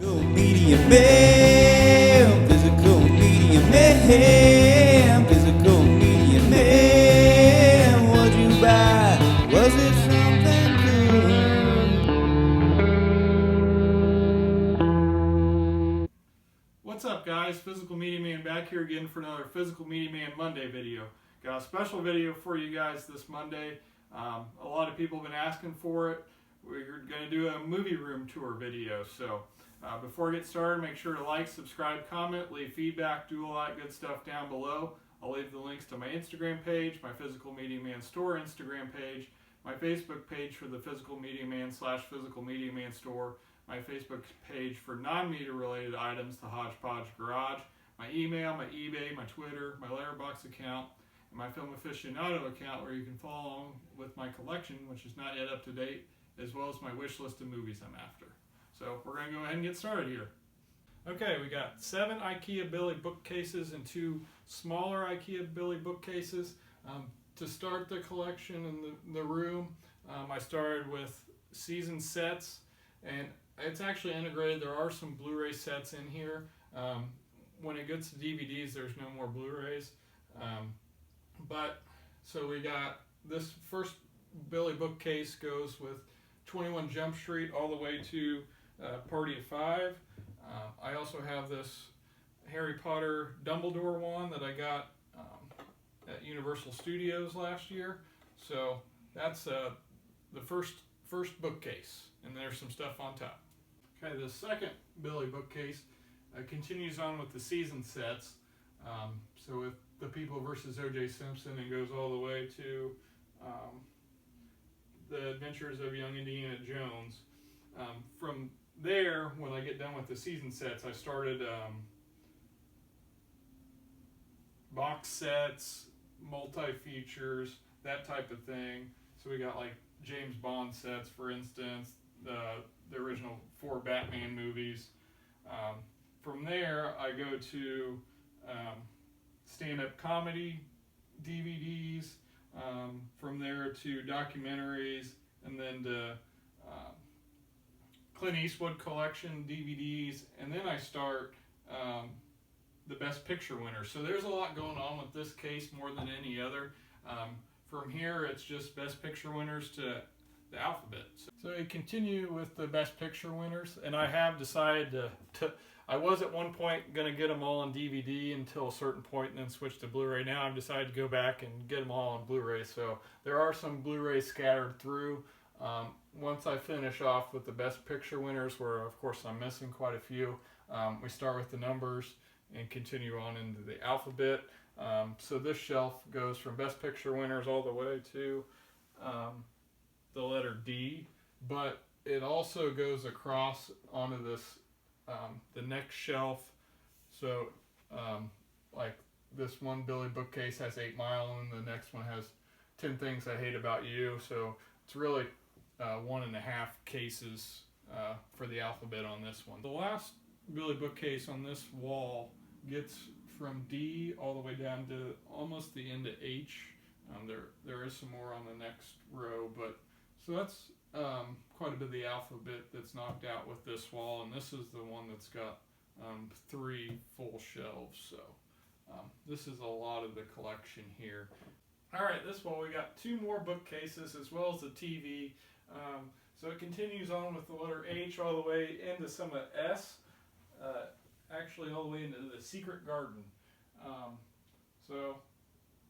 Physical media man, physical media man, physical media man. What'd you buy? Was it something good? What's up, guys? Physical Media Man back here again for another Physical Media Man Monday video. Got a special video for you guys this Monday. A lot of people have been asking for it. We're going to do a movie room tour video. So before I get started, make sure to like, subscribe, comment, leave feedback, do all that good stuff down below. I'll leave the links to my Instagram page, my Physical Media Man Store Instagram page, my Facebook page for the Physical Media Man / Physical Media Man Store, my Facebook page for non-media related items, the Hodgepodge Garage, my email, my eBay, my Twitter, my Letterboxd account, and my Film Aficionado account where you can follow along with my collection, which is not yet up to date, as well as my wish list of movies I'm after. So we're going to go ahead and get started here. Okay, we got 7 IKEA Billy bookcases and 2 smaller IKEA Billy bookcases. To start the collection in the room, I started with season sets, and it's actually integrated. There are some Blu-ray sets in here. When it gets to DVDs, there's no more Blu-rays. So we got this first Billy bookcase goes with 21 Jump Street all the way to Party of 5. I also have this Harry Potter Dumbledore one that I got at Universal Studios last year. So that's the first bookcase, and there's some stuff on top. Okay, the second Billy bookcase continues on with the season sets. So with The People vs. O.J. Simpson, it goes all the way to The Adventures of Young Indiana Jones. From there, when I get done with the season sets, I started box sets, multi-features, that type of thing. So we got like James Bond sets, for instance, the original 4 Batman movies. From there, I go to stand-up comedy DVDs, from there to documentaries, and then to Clint Eastwood collection DVDs, and then I start the Best Picture winners. So there's a lot going on with this case more than any other. From here, it's just Best Picture winners to the alphabet. So we continue with the Best Picture winners, and I have decided to I was at one point going to get them all on DVD until a certain point and then switch to Blu-ray. Now I've decided to go back and get them all on Blu-ray. So there are some Blu-rays scattered through. Once I finish off with the Best Picture winners, where of course I'm missing quite a few, we start with the numbers and continue on into the alphabet. So this shelf goes from Best Picture winners all the way to the letter D, but it also goes across onto this the next shelf. So like this one Billy bookcase has 8 Mile, and the next one has 10 Things I Hate About You. So it's really 1.5 cases for the alphabet on this one. The last Billy bookcase on this wall gets from D all the way down to almost the end of H. There is some more on the next row, but so that's quite a bit of the alphabet that's knocked out with this wall, and this is the one that's got 3 full shelves. So this is a lot of the collection here. All right, this wall we got 2 more bookcases as well as the TV. So it continues on with the letter H all the way into some of S, actually all the way into the Secret Garden. So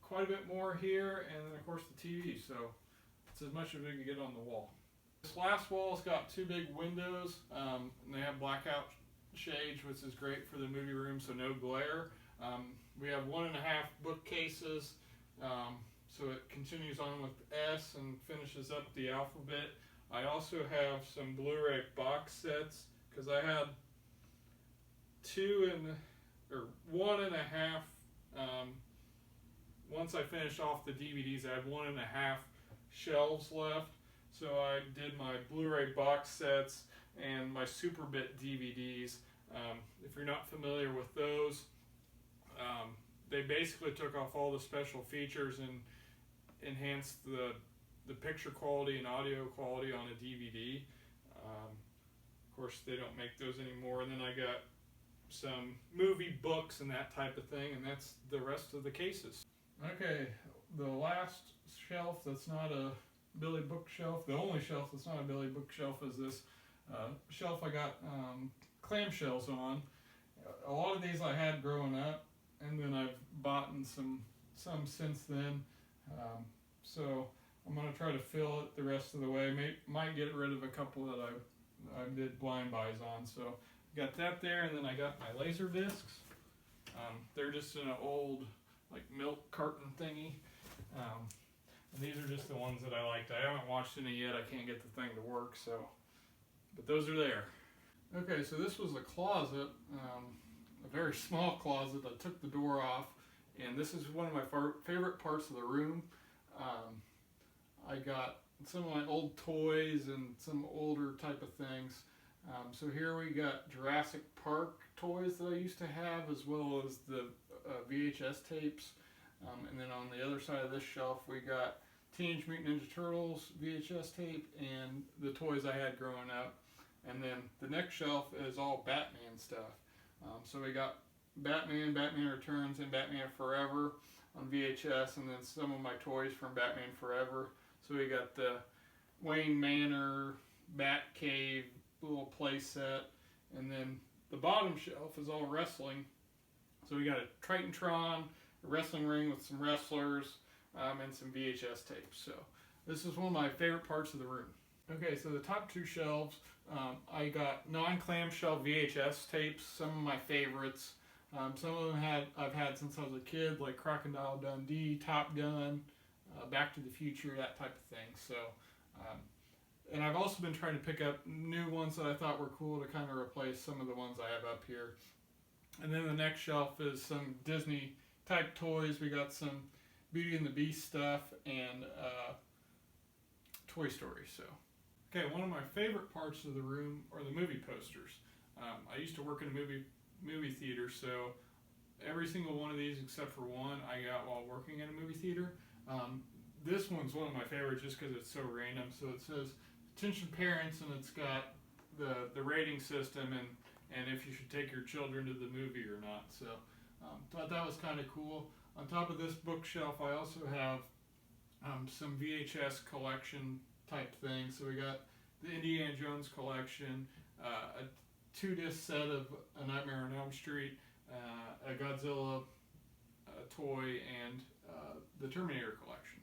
quite a bit more here, and then of course the TV. So it's as much as we can get on the wall. This last wall's got 2 big windows, and they have blackout shades, which is great for the movie room, so no glare. We have 1.5 bookcases, so it continues on with S and finishes up the alphabet. I also have some Blu-ray box sets, because I had 1.5. Once I finished off the DVDs, I had 1.5 shelves left. So I did my Blu-ray box sets and my Superbit DVDs. If you're not familiar with those, they basically took off all the special features and enhanced the picture quality and audio quality on a DVD. Of course, they don't make those anymore. And then I got some movie books and that type of thing, and that's the rest of the cases. Okay, the last shelf that's not a Billy bookshelf, the only shelf that's not a Billy bookshelf, is this shelf I got clamshells on. A lot of these I had growing up, and then I've bought some since then. So I'm going to try to fill it the rest of the way. Might get rid of a couple that I did blind buys on. So got that there, and then I got my laser discs. They're just in an old like milk carton thingy. And these are just the ones that I liked. I haven't watched any yet. I can't get the thing to work, so. But those are there. Okay, so this was a closet, a very small closet. I took the door off, and this is one of my favorite parts of the room. I got some of my old toys and some older type of things. So here we got Jurassic Park toys that I used to have, as well as the VHS tapes. And then on the other side of this shelf, we got Teenage Mutant Ninja Turtles VHS tape and the toys I had growing up. And then the next shelf is all Batman stuff. So we got Batman, Batman Returns, and Batman Forever on VHS, and then some of my toys from Batman Forever. So we got the Wayne Manor, Batcave little play set, and then the bottom shelf is all wrestling. So we got a Titantron, a wrestling ring with some wrestlers, and some VHS tapes. So this is one of my favorite parts of the room. Okay, so the top two shelves, I got non-clamshell VHS tapes, some of my favorites. Some of them I've had since I was a kid, like Crocodile Dundee, Top Gun, Back to the Future, that type of thing. So, and I've also been trying to pick up new ones that I thought were cool to kind of replace some of the ones I have up here. And then the next shelf is some Disney type toys. We got some Beauty and the Beast stuff and Toy Story. So, okay, one of my favorite parts of the room are the movie posters. I used to work in a movie theater, so every single one of these except for one I got while working in a movie theater. This one's one of my favorites just because it's so random. So it says, "Attention parents," and it's got the rating system and if you should take your children to the movie or not. So thought that was kind of cool. On top of this bookshelf, I also have some VHS collection type things. So we got the Indiana Jones collection, a 2-disc set of A Nightmare on Elm Street, a Godzilla toy, and the Terminator collection.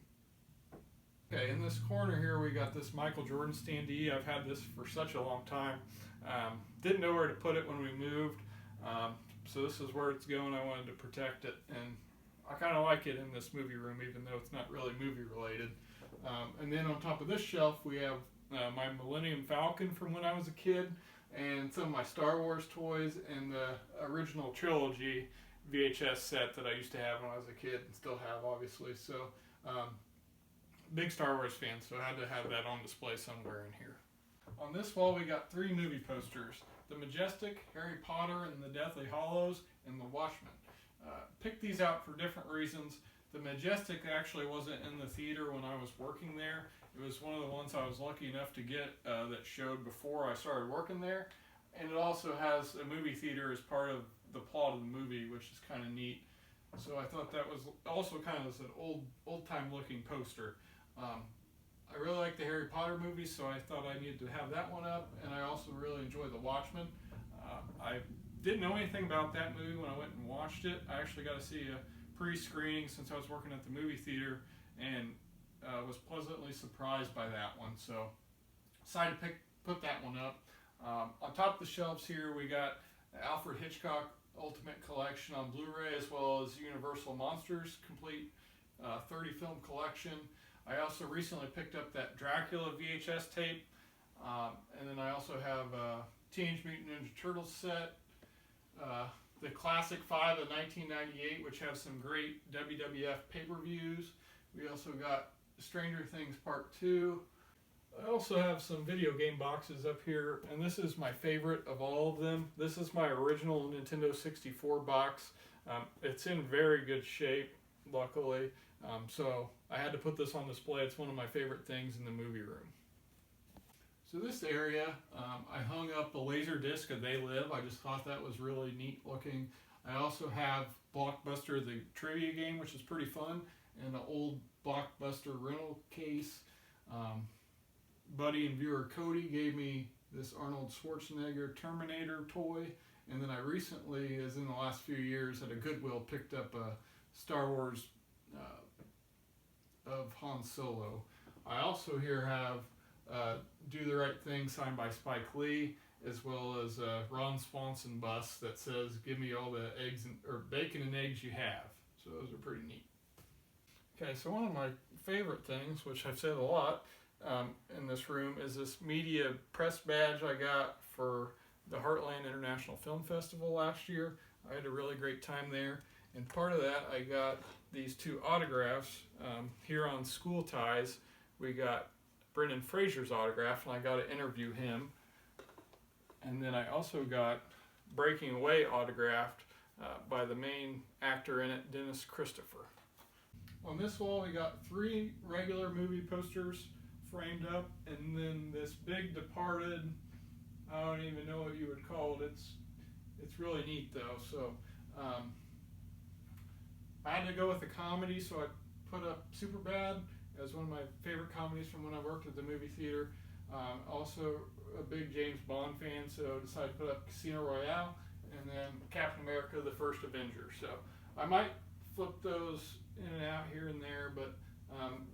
Okay, in this corner here we got this Michael Jordan standee. I've had this for such a long time. Didn't know where to put it when we moved, so this is where it's going. I wanted to protect it, and I kind of like it in this movie room, even though it's not really movie related. And then on top of this shelf we have my Millennium Falcon from when I was a kid, and some of my Star Wars toys, and the original trilogy VHS set that I used to have when I was a kid and still have, obviously. So big Star Wars fan, so I had to have that on display somewhere in here. On this wall we got 3 movie posters: The Majestic, Harry Potter and the Deathly Hallows, and The Watchmen. Picked these out for different reasons. The Majestic actually wasn't in the theater when I was working there. It was one of the ones I was lucky enough to get that showed before I started working there. And it also has a movie theater as part of the plot of the movie, which is kind of neat. So I thought that was also kind of an old-time looking poster. I really like the Harry Potter movies, so I thought I needed to have that one up. And I also really enjoy The Watchmen. I didn't know anything about that movie when I went and watched it. I actually got to see a pre-screening since I was working at the movie theater, and was pleasantly surprised by that one. So decided to put that one up. On top of the shelves here we got the Alfred Hitchcock Ultimate Collection on Blu-ray, as well as Universal Monsters Complete 30 film collection. I also recently picked up that Dracula VHS tape, and then I also have a Teenage Mutant Ninja Turtles set, the Classic 5 of 1998, which have some great WWF pay-per-views. We also got Stranger Things Part 2. I also have some video game boxes up here, and this is my favorite of all of them. This is my original Nintendo 64 box. It's in very good shape, luckily, so I had to put this on display. It's one of my favorite things in the movie room. So this area, I hung up a laser disc of They Live. I just thought that was really neat looking. I also have Blockbuster, the trivia game, which is pretty fun, and an old Blockbuster rental case. Buddy and viewer Cody gave me this Arnold Schwarzenegger Terminator toy, and then I recently, as in the last few years, at a Goodwill picked up a Star Wars of Han Solo. I also here have Do the Right Thing signed by Spike Lee, as well as a Ron Swanson bust that says, "Give me all the eggs or bacon and eggs you have." So those are pretty neat. Okay, so one of my favorite things, which I've said a lot in this room, is this media press badge I got for the Heartland International Film Festival last year. I had a really great time there, and part of that I got these 2 autographs. Here on School Ties, we got Brendan Fraser's autograph, and I got to interview him. And then I also got Breaking Away autographed by the main actor in it, Dennis Christopher. On this wall, we got 3 regular movie posters framed up, and then this big Departed, I don't even know what you would call it. It's really neat though. So I had to go with a comedy, so I put up Superbad as one of my favorite comedies from when I worked at the movie theater. Also a big James Bond fan, so I decided to put up Casino Royale, and then Captain America: The First Avenger. So I might flip those in and out here and there, but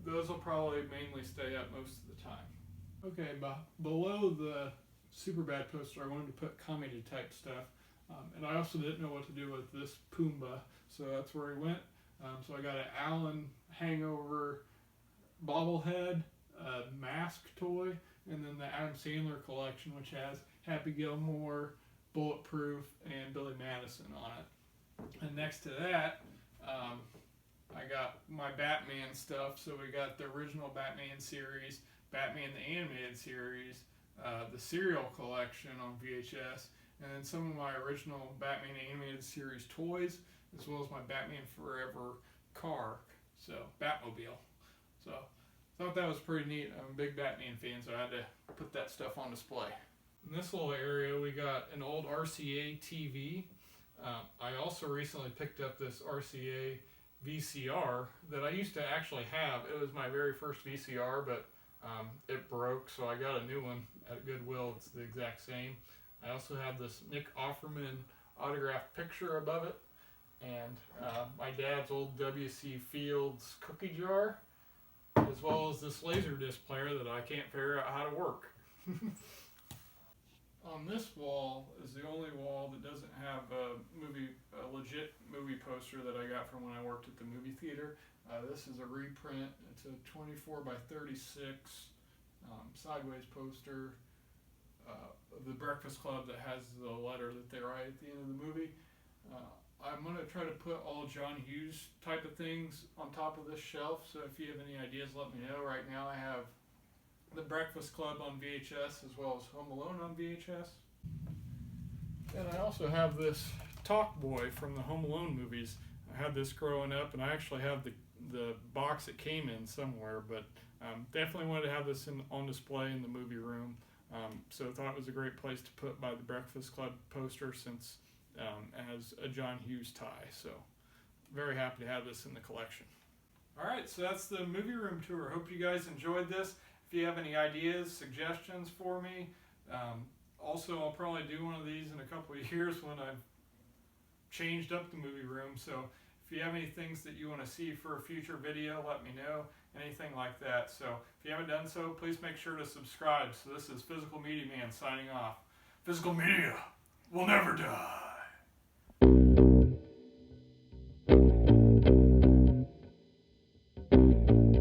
those will probably mainly stay up most of the time. Okay, below the Superbad poster, I wanted to put comedy type stuff, and I also didn't know what to do with this Pumbaa, so that's where I went. So I got an Alan Hangover bobblehead, a mask toy, and then the Adam Sandler collection, which has Happy Gilmore, Bulletproof, and Billy Madison on it. And next to that, I got my Batman stuff. So we got the original Batman series, Batman the Animated Series, the Serial Collection on VHS, and then some of my original Batman Animated Series toys, as well as my Batman Forever car, so Batmobile. So I thought that was pretty neat. I'm a big Batman fan, so I had to put that stuff on display. In this little area, we got an old RCA TV. I also recently picked up this RCA VCR that I used to actually have. It was my very first VCR, but it broke, so I got a new one at Goodwill. It's the exact same. I also have this Nick Offerman autographed picture above it, and my dad's old W.C. Fields cookie jar, as well as this Laserdisc player that I can't figure out how to work. On this wall is the only wall that doesn't have a legit movie poster that I got from when I worked at the movie theater. This is a reprint. It's a 24 by 36 sideways poster of the Breakfast Club that has the letter that they write at the end of the movie. I'm going to try to put all John Hughes type of things on top of this shelf, so if you have any ideas, let me know. Right now I have The Breakfast Club on VHS, as well as Home Alone on VHS. And I also have this Talk Boy from the Home Alone movies. I had this growing up, and I actually have the box it came in somewhere, but definitely wanted to have this on display in the movie room. So I thought it was a great place to put by the Breakfast Club poster, since it has a John Hughes tie. So very happy to have this in the collection. Alright, so that's the movie room tour. Hope you guys enjoyed this. If you have any ideas, suggestions for me, also I'll probably do one of these in a couple of years when I've changed up the movie room. So if you have any things that you want to see for a future video, let me know. Anything like that. So if you haven't done so, please make sure to subscribe. So this is Physical Media Man signing off. Physical Media will never die.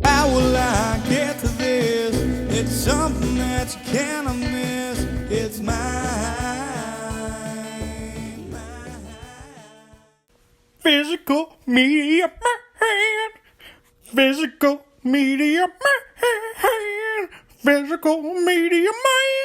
How will I get to this? It's something that you cannot miss. It's mine. Physical Media Man. Physical Media Man. Physical Media Man.